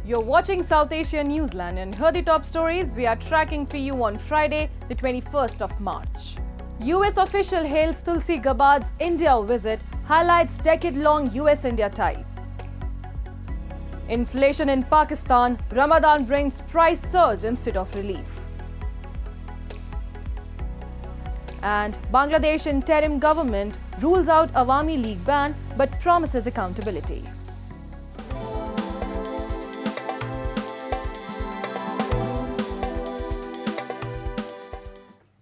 You're watching South Asia Newsline, and here the top stories we are tracking for you on Friday, the 21st of March. US official hails Tulsi Gabbard's India visit, highlights decade-long US-India tie. Inflation in Pakistan, Ramadan brings price surge instead of relief. And Bangladesh interim government rules out Awami League ban but promises accountability.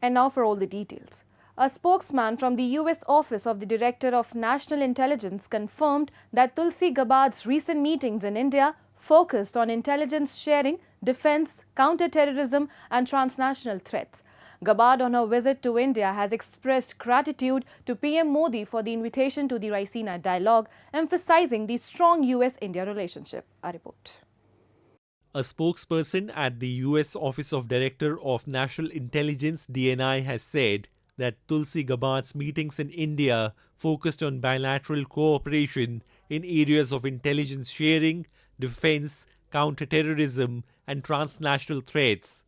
And now for all the details. A spokesman from the US Office of the Director of National Intelligence confirmed that Tulsi Gabbard's recent meetings in India focused on intelligence sharing, defense, counter-terrorism and transnational threats. Gabbard on her visit to India has expressed gratitude to PM Modi for the invitation to the Raisina dialogue, emphasizing the strong US-India relationship. A report. A spokesperson at the US Office of Director of National Intelligence (DNI) has said that Tulsi Gabbard's meetings in India focused on bilateral cooperation in areas of intelligence sharing, defense, counter-terrorism and transnational threats.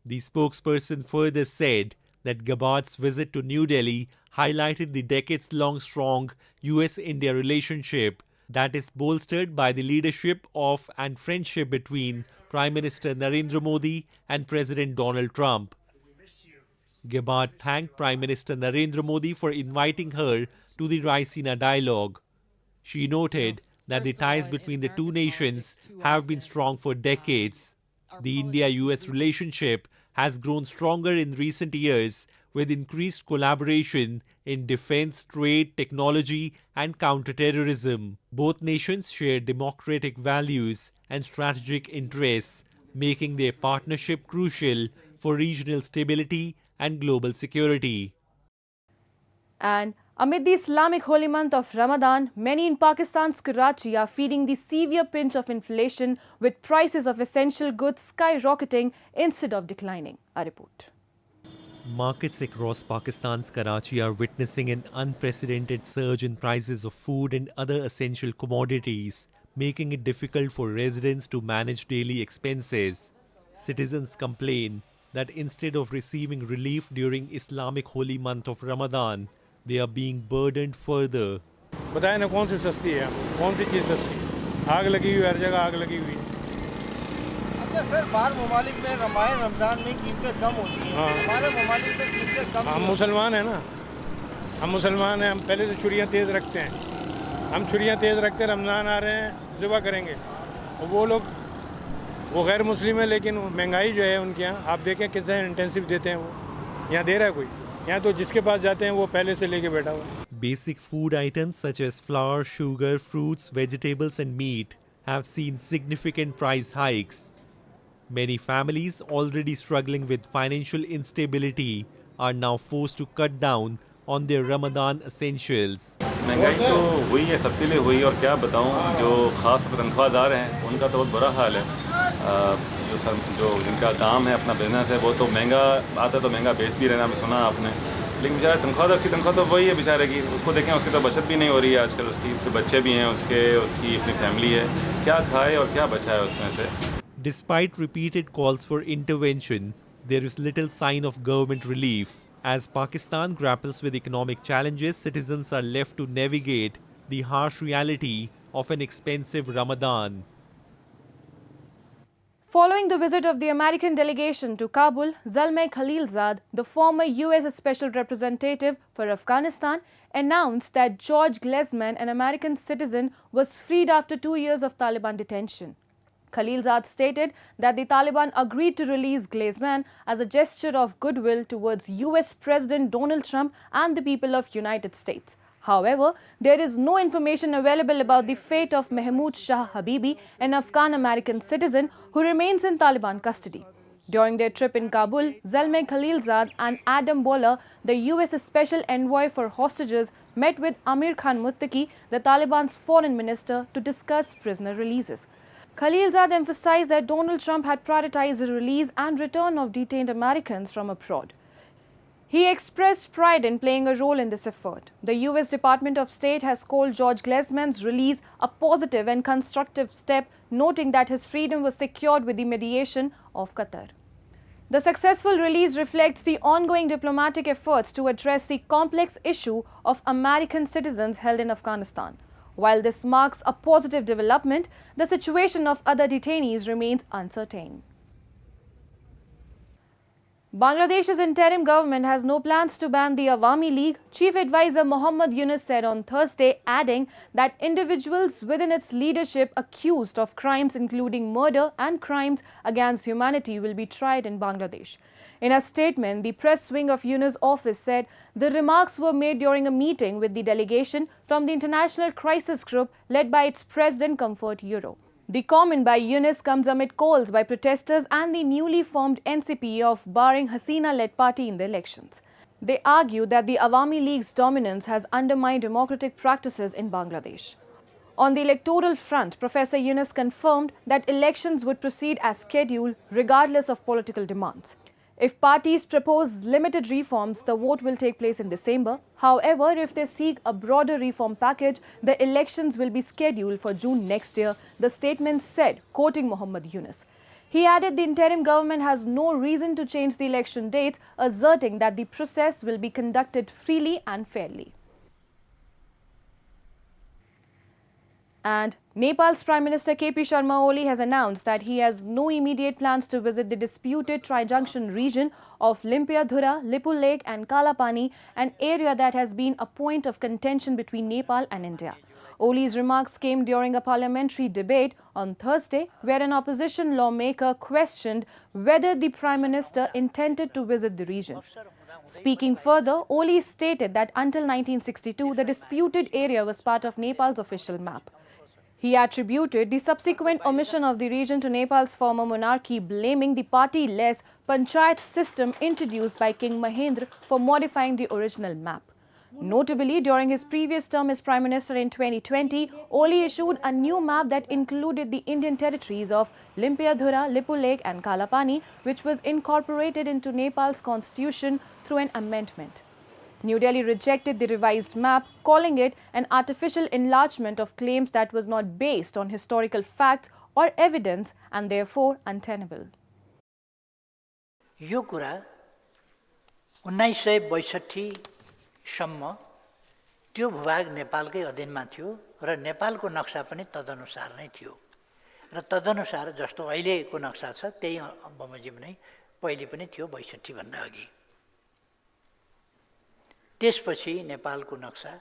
The spokesperson further said that Gabbard's visit to New Delhi highlighted the decades-long strong US-India relationship that is bolstered by the leadership of and friendship between Prime Minister Narendra Modi and President Donald Trump. Gabbard thanked Prime Minister Narendra Modi for inviting her to the Raisina dialogue. She noted that the ties between the two nations have been strong for decades. The India-US relationship has grown stronger in recent years with increased collaboration in defense, trade, technology and counter-terrorism. Both nations share democratic values and strategic interests, making their partnership crucial for regional stability and global security. And amid the Islamic holy month of Ramadan, many in Pakistan's Karachi are feeling the severe pinch of inflation, with prices of essential goods skyrocketing instead of declining. A report. Markets across Pakistan's Karachi are witnessing an unprecedented surge in prices of food and other essential commodities, making it difficult for residents to manage daily expenses. Citizens complain that instead of receiving relief during Islamic holy month of Ramadan, they are being burdened further. बताएं ना कौन सी सस्ती है, कौन सी चीज़ सस्ती? आग लगी हुई हर जगह आग लगी हुई। अच्छा सर, बाहर ममालिक में रमज़ान में कीमतें कम होती हैं, हमारे ममालिक में कीमतें कम। हम मुसलमान हैं ना, हम मुसलमान हैं, हम पहले से छुरियाँ तेज़ रखते हैं। हम छुरियाँ तेज़ रखते हैं, रमज़ान आ रहे हैं, ज़िबा करेंगे। और वो लोग, वो गैर मुस्लिम है, लेकिन महंगाई जो है उनके यहाँ, आप देखें कितना इंटेंसिव देते हैं वो। यहाँ दे रहा है कोई? यहाँ तो जिसके पास जाते हैं वो पहले से लेके बैठा हुआ है। Basic food items such as flour, sugar, fruits, vegetables and meat have seen significant price hikes. Many families already struggling with financial instability are now forced to cut down on their Ramadan essentials. महंगाई तो हुई है, सबके लिए हुई, और क्या बताऊं, जो खास तनख्वाहदार हैं उनका तो बहुत बुरा हाल है। जो जिनका काम है, अपना बिजनेस है, वो तो महंगा आता तो महंगा बेच भी रहना, सुना आपने। लेकिन बेचारा तनख्वाहदार की तनख्वाह तो वही है बेचारे की, उसको देखें, उसकी तो बचत भी नहीं हो रही है आजकल। उसके बच्चे भी हैं, उसकी अपनी फैमिली है, क्या खाए और क्या बचा है उसमें से। Despite repeated calls for intervention, there is little sign of government relief. As Pakistan grapples with economic challenges, citizens are left to navigate the harsh reality of an expensive Ramadan. Following the visit of the American delegation to Kabul, Zalmay Khalilzad, the former US Special Representative for Afghanistan, announced that George Glesman, an American citizen, was freed after 2 years of Taliban detention. Khalilzad stated that the Taliban agreed to release Glesman as a gesture of goodwill towards US President Donald Trump and the people of United States. However, there is no information available about the fate of Mahmoud Shah Habibi, an Afghan-American citizen who remains in Taliban custody. During their trip in Kabul, Zalmay Khalilzad and Adam Boehler, the US Special Envoy for Hostages, met with Amir Khan Muttaqi, the Taliban's foreign minister, to discuss prisoner releases. Khalilzad emphasized that Donald Trump had prioritized the release and return of detained Americans from abroad. He expressed pride in playing a role in this effort. The US Department of State has called George Glesman's release a positive and constructive step, noting that his freedom was secured with the mediation of Qatar. The successful release reflects the ongoing diplomatic efforts to address the complex issue of American citizens held in Afghanistan. While this marks a positive development, the situation of other detainees remains uncertain. Bangladesh's interim government has no plans to ban the Awami League, Chief Advisor Mohammad Yunus said on Thursday, adding that individuals within its leadership accused of crimes including murder and crimes against humanity will be tried in Bangladesh. In a statement, the press wing of Yunus' office said the remarks were made during a meeting with the delegation from the International Crisis Group led by its president Comfort Euro. The comment by Yunus comes amid calls by protesters and the newly formed NCP of barring Hasina-led party in the elections. They argue that the Awami League's dominance has undermined democratic practices in Bangladesh. On the electoral front, Professor Yunus confirmed that elections would proceed as scheduled regardless of political demands. If parties propose limited reforms, the vote will take place in December. However, if they seek a broader reform package, the elections will be scheduled for June next year, the statement said, quoting Mohammad Yunus. He added the interim government has no reason to change the election dates, asserting that the process will be conducted freely and fairly. And Nepal's Prime Minister KP Sharma Oli has announced that he has no immediate plans to visit the disputed tri-junction region of Limpiadhura, Lipul Lake and Kalapani, an area that has been a point of contention between Nepal and India. Oli's remarks came during a parliamentary debate on Thursday, where an opposition lawmaker questioned whether the Prime Minister intended to visit the region. Speaking further, Oli stated that until 1962, the disputed area was part of Nepal's official map. He attributed the subsequent omission of the region to Nepal's former monarchy, blaming the party-less panchayat system introduced by King Mahendra for modifying the original map. Notably, during his previous term as Prime Minister in 2020, Oli issued a new map that included the Indian territories of Limpiadhura, Lipul Lake and Kalapani, which was incorporated into Nepal's constitution through an amendment. New Delhi rejected the revised map, calling it an artificial enlargement of claims that was not based on historical facts or evidence and therefore untenable. यो कुरा 1962 सम्म त्यो भूभाग नेपालकै अधीनमा थियो र नेपालको नक्सा पनि तदनुसार नै थियो र तदनुसार जस्तो अहिलेको नक्सा छ त्यही बमोजिम नै पहिले पनि थियो 62 भन्दा अघि त्यसपछि नेपालको नक्सा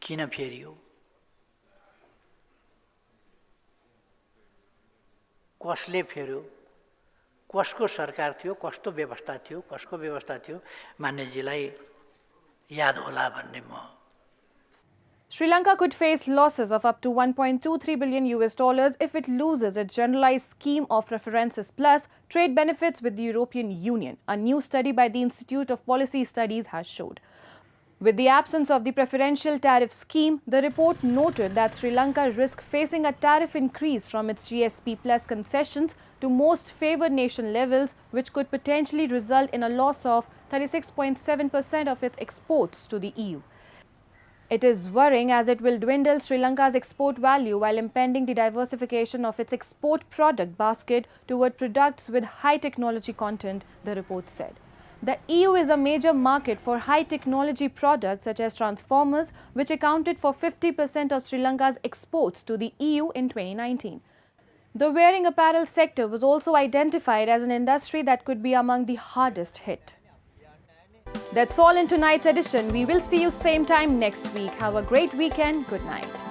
किन फेरियो कसले फेर्यो कसको सरकार थियो कस्तो व्यवस्था थियो कसको व्यवस्था थियो मान्यजीलाई याद होला भन्ने म Sri Lanka could face losses of up to $1.23 billion if it loses its generalized scheme of preferences plus trade benefits with the European Union, a new study by the Institute of Policy Studies has showed. With the absence of the preferential tariff scheme, the report noted that Sri Lanka risks facing a tariff increase from its GSP plus concessions to most favoured nation levels, which could potentially result in a loss of 36.7% of its exports to the EU. It is worrying as it will dwindle Sri Lanka's export value while impeding the diversification of its export product basket toward products with high technology content, the report said. The EU is a major market for high technology products such as transformers, which accounted for 50% of Sri Lanka's exports to the EU in 2019. The wearing apparel sector was also identified as an industry that could be among the hardest hit. That's all in tonight's edition. We will see you same time next week. Have a great weekend. Good night.